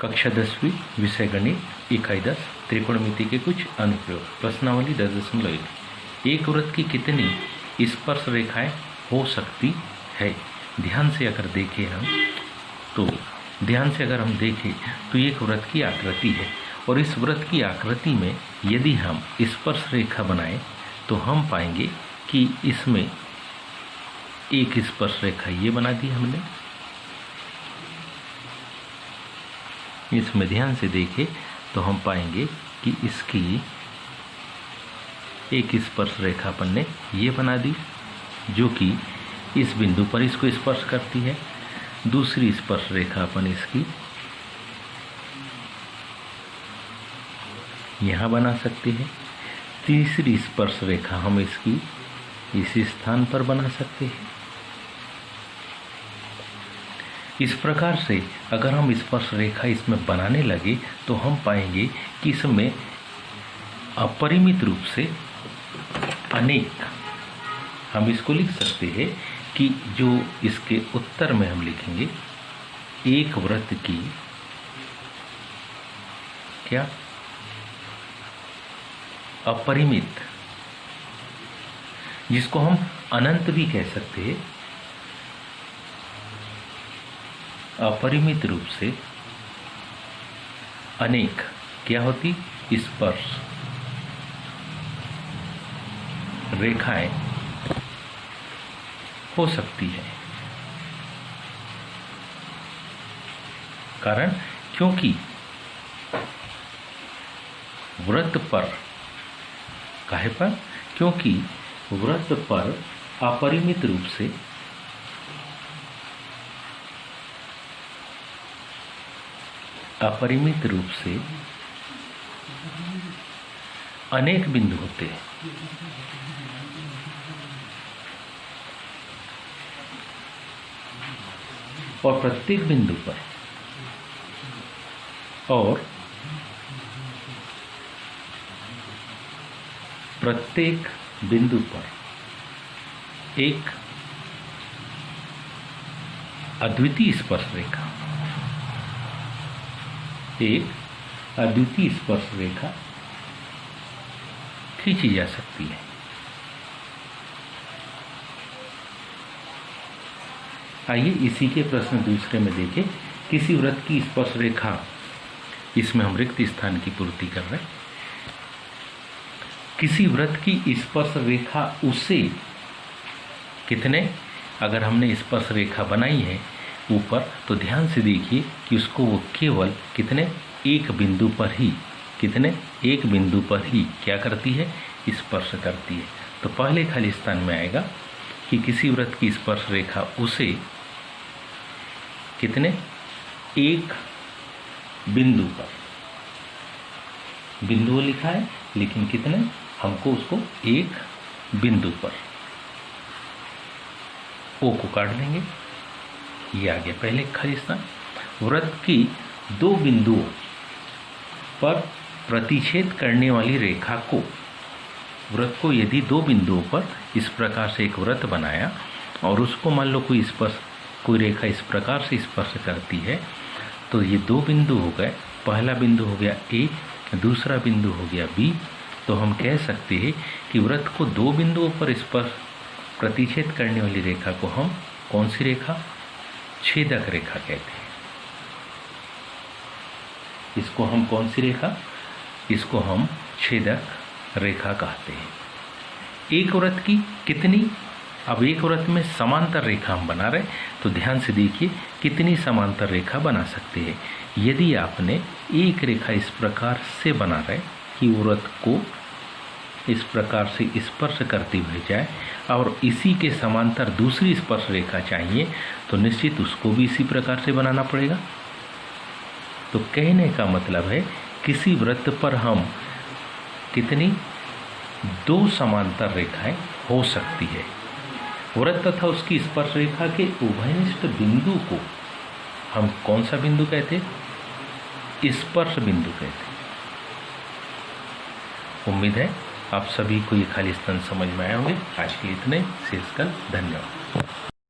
कक्षा 10वीं विषय गणित इकाई 10 त्रिकोणमिति के कुछ अनुप्रयोग। प्रश्नावली 10.1 एक वृत्त की कितनी स्पर्श रेखाएं हो सकती है। ध्यान से अगर हम देखें तो एक वृत्त की आकृति है और इस वृत्त की आकृति में यदि हम स्पर्श रेखा बनाएं तो हम पाएंगे कि इसमें एक स्पर्श रेखा ये बना दी हमने। इसमें ध्यान से देखें तो हम पाएंगे कि इसकी एक स्पर्श रेखा अपन ने ये बना दी जो कि इस बिंदु पर इसको स्पर्श करती है। दूसरी स्पर्श रेखा अपन इसकी यहाँ बना सकते हैं। तीसरी स्पर्श रेखा हम इसकी इस स्थान पर बना सकते हैं। इस प्रकार से अगर हम स्पर्श रेखा इसमें बनाने लगे तो हम पाएंगे कि इसमें अपरिमित रूप से अनेक, हम इसको लिख सकते हैं कि जो इसके उत्तर में हम लिखेंगे एक वृत्त की क्या अपरिमित, जिसको हम अनंत भी कह सकते हैं, अपरिमित रूप से अनेक क्या होती स्पर्श रेखाएं हो सकती है। कारण क्योंकि वृत्त पर काहे पर, क्योंकि वृत्त पर अपरिमित रूप से अनेक बिंदु होते हैं और प्रत्येक बिंदु पर एक अद्वितीय स्पर्श रेखा खींची जा सकती है। आइए इसी के प्रश्न दूसरे में देखें। किसी वृत्त की स्पर्श रेखा, इसमें हम रिक्त स्थान की पूर्ति कर रहे हैं। किसी वृत्त की स्पर्श रेखा उसे कितने, अगर हमने स्पर्श रेखा बनाई है ऊपर तो ध्यान से देखिए कि उसको वो केवल कितने एक बिंदु पर ही क्या करती है, स्पर्श करती है। तो पहले खाली स्थान में आएगा कि किसी वृत्त की स्पर्श रेखा उसे कितने एक बिंदु पर, बिंदु लिखा है लेकिन कितने, हमको उसको एक बिंदु पर, ओ को काट देंगे, ये आ गया पहले खाली स्थान। वृत्त की दो बिंदुओं पर प्रतिच्छेद करने वाली रेखा को, वृत्त को यदि दो बिंदुओं पर इस प्रकार से एक वृत्त बनाया और उसको मान लो कोई रेखा इस प्रकार से स्पर्श करती है तो ये दो बिंदु हो गए। पहला बिंदु हो गया ए, दूसरा बिंदु हो गया बी। तो हम कह सकते हैं कि वृत्त को दो बिंदुओं पर स्पर्श प्रतिच्छेद करने वाली रेखा को हम कौन सी रेखा, छेदक रेखा कहते हैं। इसको हम कौन सी रेखा, इसको हम छेदक रेखा कहते हैं। एक वृत्त की कितनी, अब एक वृत्त में समांतर रेखा हम बना रहे तो ध्यान से देखिए कितनी समांतर रेखा बना सकते हैं। यदि आपने एक रेखा इस प्रकार से बना रहे कि वृत्त को इस प्रकार से स्पर्श करते हुए जाए और इसी के समांतर दूसरी स्पर्श रेखा चाहिए तो निश्चित उसको भी इसी प्रकार से बनाना पड़ेगा। तो कहने का मतलब है किसी वृत्त पर हम कितनी दो समांतर रेखाएं हो सकती है। वृत्त तथा उसकी स्पर्श रेखा के उभयनिष्ठ बिंदु को हम कौन सा बिंदु कहते, स्पर्श बिंदु कहते। उम्मीद है आप सभी को ये खाली स्थान समझ में आए होंगे। आज के लिए इतने, शेष कल। धन्यवाद।